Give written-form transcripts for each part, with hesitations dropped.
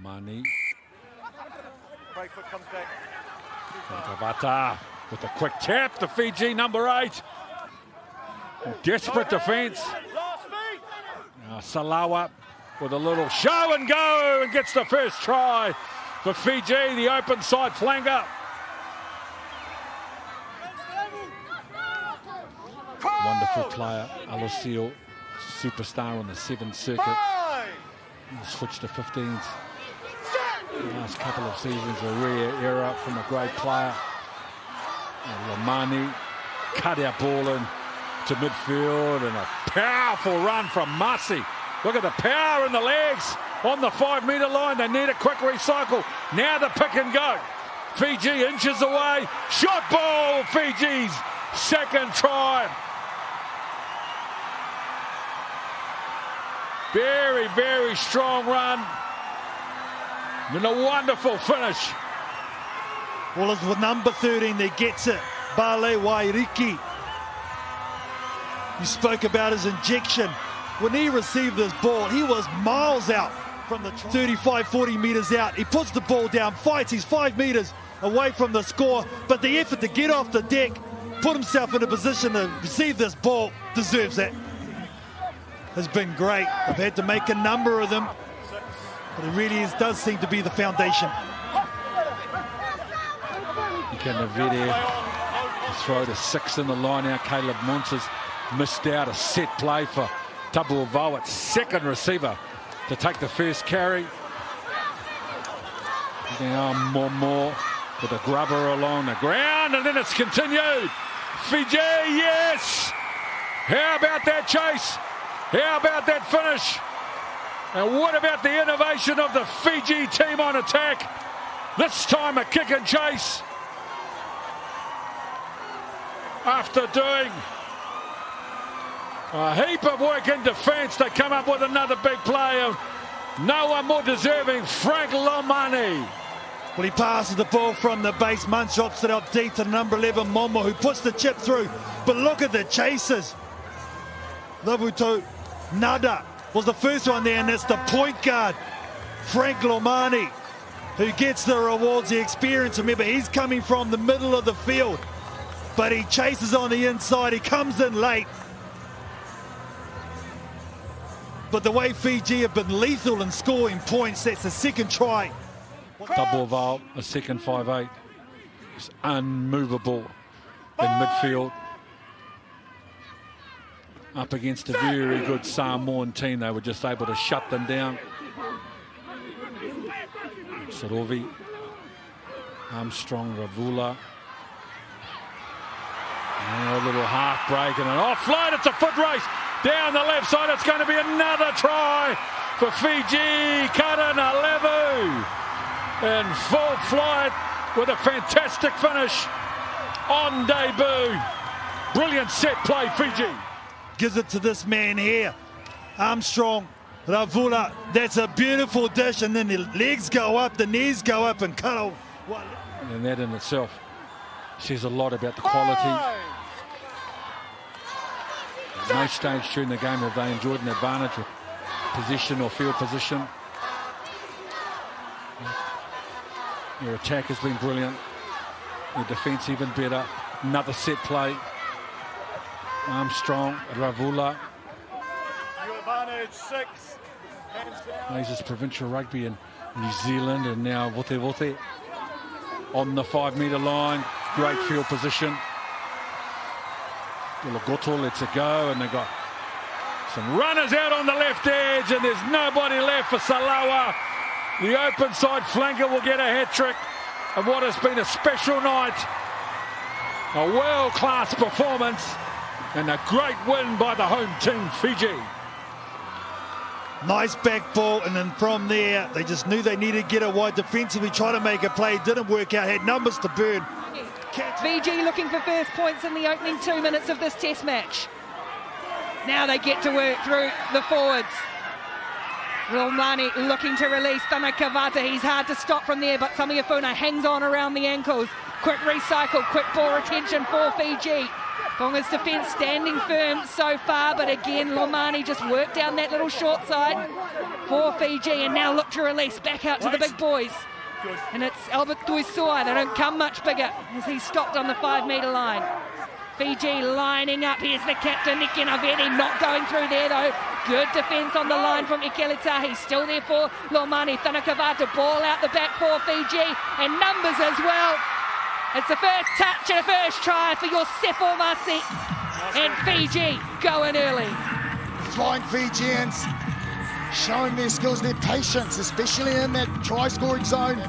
Mani. Right foot comes back. Kavata with a quick tap to Fiji, number 8. Desperate defence. Salawa with a little show and go and gets the first try for Fiji, the open side flanker. Wonderful player, Alosil, superstar on the 7th circuit. Switched to 15s. The last couple of seasons, a rare era from a great player. Lamani cut our ball in to midfield and a powerful run from Masi. Look at the power in the legs on the 5-metre line. They need a quick recycle. Now the pick and go. Fiji inches away. Shot ball, Fiji's second try. Very, very strong run. And a wonderful finish. Well, it's with number 13 that gets it. Bale Wairiki. You spoke about his injection. When he received this ball, he was miles out from the 35, 40 metres out. He puts the ball down, fights. He's 5 metres away from the score. But the effort to get off the deck, put himself in a position to receive this ball, deserves that. Has been great. They've had to make a number of them. But it really does seem to be the foundation. Ikanavere throw to 6 in the line out. Caleb Montes missed out a set play for Tabu Vowat's second receiver to take the first carry. Now more with a grubber along the ground, and then it's continued. Fiji, yes! How about that chase? How about that finish? And what about the innovation of the Fiji team on attack? This time a kick and chase. After doing a heap of work in defence, they come up with another big play of no one more deserving, Frank Lomani. Well, he passes the ball from the base. Munch drops it out deep to number 11, Momo, who puts the chip through. But look at the chasers. Lavuto Nada was the first one there, and it's the point guard, Frank Lomani, who gets the rewards, the experience. Remember, he's coming from the middle of the field, but he chases on the inside. He comes in late. But the way Fiji have been lethal in scoring points, that's the second try. Double Val, a second 5'8". It's unmovable in midfield. Up against a very good Samoan team, they were just able to shut them down. Sorovi, Armstrong, Ravula. And a little half break and an offload. It's a foot race down the left side. It's going to be another try for Fiji. Karanalevu in full flight with a fantastic finish on debut. Brilliant set play, Fiji. Gives it to this man here, Armstrong, Ravula. That's a beautiful dish, and then the legs go up, the knees go up, and cut off. And that in itself says a lot about the quality. At no stage during the game have they enjoyed an advantage with position or field position. Your attack has been brilliant. Your defence even better. Another set play. Armstrong, Ravula. Advantage 6. Plays his provincial rugby in New Zealand, and now Vote on the 5-metre line. Great field position. Gulagoto lets it go, and they've got some runners out on the left edge, and there's nobody left for Salawa. The open side flanker will get a hat-trick of what has been a special night. A world-class performance. And a great win by the home team, Fiji. Nice back ball, and then from there, they just knew they needed to get it wide defensively, try to make a play. Didn't work out, had numbers to burn. Fiji looking for first points in the opening 2 minutes of this test match. Now they get to work through the forwards. Romani looking to release Tanakavata. He's hard to stop from there, but Samiafuna hangs on around the ankles. Quick recycle, quick ball retention for Fiji. Tonga's defence standing firm so far, but again, Lomani just worked down that little short side for Fiji, and now look to release back out to the big boys. And it's Albert Tuisua. They don't come much bigger as he stopped on the 5-metre line. Fiji lining up. Here's the captain, Ikenaveri, not going through there though. Good defence on the line from Ikelitahi. Still there for Lomani. Tanakavata, ball out the back for Fiji, and numbers as well. It's the first touch and a first try for Yosefo Masi. And Fiji going early. Flying Fijians showing their skills, their patience, especially in that try-scoring zone.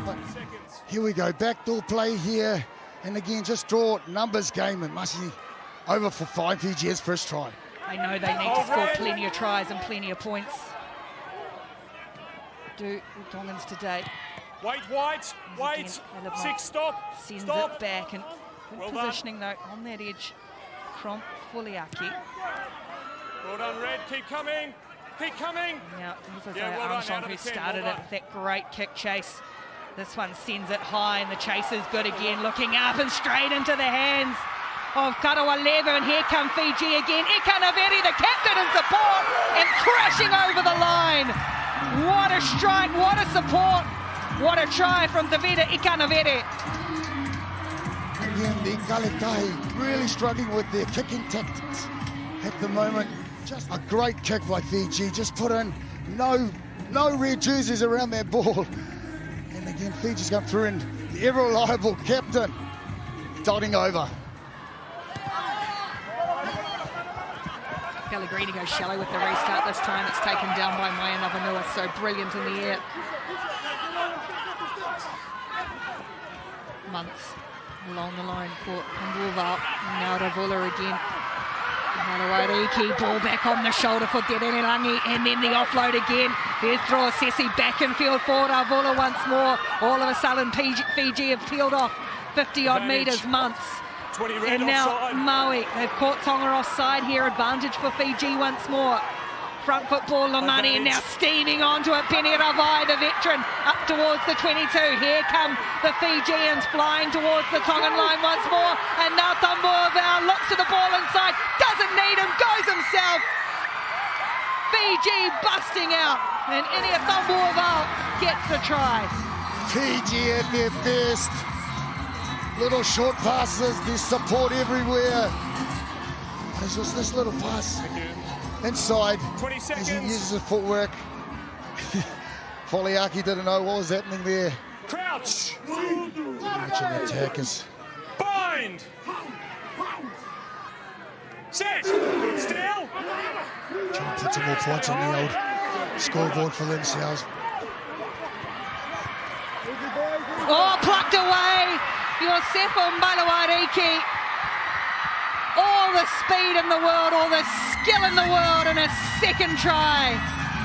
Here we go, backdoor play here. And again, just draw numbers game, and Masi over for 5 Fiji's first try. They know they need to score plenty of tries and plenty of points. Do the Tongans today. Wait, Again, 6, stop. Sends Stop. it back, and good Well positioning though on that edge from Fuliaki. Well done, Red. Keep coming. Keep coming. Now, Yeah, well done, Armstrong, out of who the 10, started well it done. with that great kick chase. This one sends it high, and the chase is good again, looking up and straight into the hands of Karawa Lever, and here come Fiji again. Ikanaveri, the captain, in support, and crashing over the line. What a strike, what a support, what a try from Davida Ikanaveri. Again, the Kaletahi really struggling with their kicking tactics at the moment. Just a great kick by Fiji, just put in no red jerseys around that ball. And again, Fiji's come through, and the ever-reliable captain dotting over. Pellegrini goes shallow with the restart this time. It's taken down by Maya Navanua, so brilliant in the air. Months along the line for Panduva. Now Ravula again. Halawariki, ball back on the shoulder for Dererangi, and then the offload again. There's Droasesi back in field for Ravula once more. All of a sudden Fiji have peeled off 50-odd metres. Months. 20 red And now offside. Maui, they've caught Tonga offside here. Advantage for Fiji once more. Front football, Lomani, and now steaming onto it. Penny Ravai, the veteran, up towards the 22. Here come the Fijians flying towards the Tongan line once more. And now Tambuavau looks to the ball inside, doesn't need him, goes himself. Fiji busting out, and Inia Tambuavau gets the try. Fiji at their best. Little short passes, there's support everywhere. There's just this little pass inside 20 as he seconds. uses his footwork. Foliaki didn't know what was happening there. Crouch. Watching the attackers. Bind. Set. Still. Trying to put some more points on the old scoreboard for themselves. Oh, plucked away. Yosefo Malawariki. All the speed in the world, all the skill in the world, and a second try.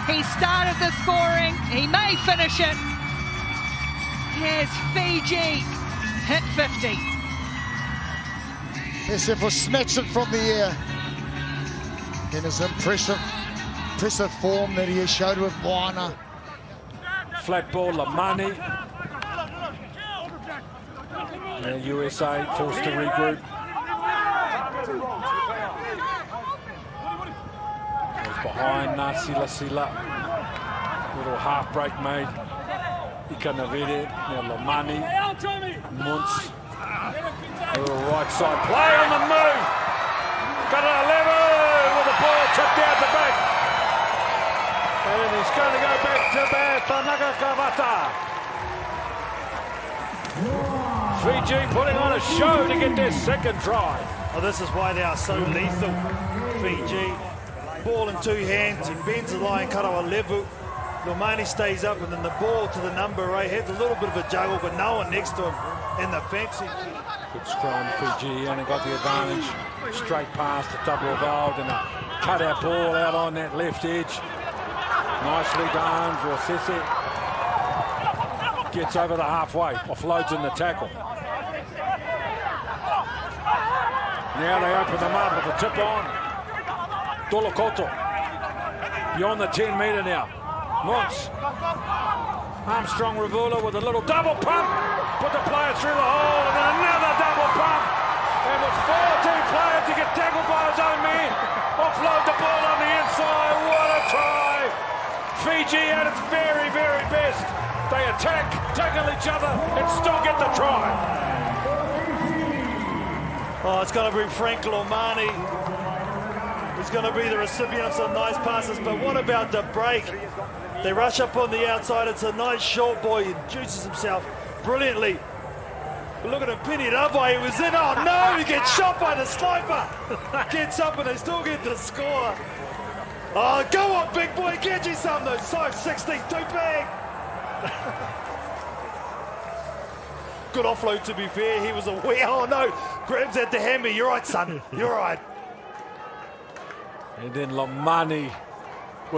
He started the scoring. He may finish it. Has Fiji hit 50. Yosefo snatched it from the air. In his impressive form that he showed with Moana. Flat ball, Lamani. USA forced to regroup. Goes behind Nasila Sila. Little half break made. Ikanavere, now Lamani. Muntz. Little right side play on the move. Got it 11 with the ball tipped out the back. And he's going to go back to Tanaka Kawata. Fiji putting on a show to get their second try. Oh, this is why they are so lethal, Fiji. Ball in two hands, he bends the line, Karawa Levu. Lomani stays up, and then the ball to the number 8. Has a little bit of a juggle, but no one next to him in the fancy. Good scrum, Fiji, and got the advantage. Straight past the double evolved, and a cut-out ball out on that left edge. Nicely done, Droasesi. Gets over the halfway, offloads in the tackle. Now they open them up with a tip on. Dolokoto. Beyond the 10-metre now. Muntz. Armstrong Ravula with a little double pump. Put the player through the hole, and then another double pump. And with 14 players to get tackled by his own man. Offload the ball on the inside. What a try! Fiji at its very, very best. They attack, tackle each other, and still get the try. Oh, it's going to be Frank Lomani. He's going to be the recipient of some nice passes, but what about the break? They rush up on the outside. It's a nice short boy. He juices himself brilliantly. But look at him pinning it up while he was in. Oh no, he gets shot by the sniper. Gets up and they still get the score. Oh, go on, big boy, get you some. Those 5-16, too big. Good offload, to be fair. He was aware. Oh no, grabs at the hammer. You're right, son. You're right. And then Lomani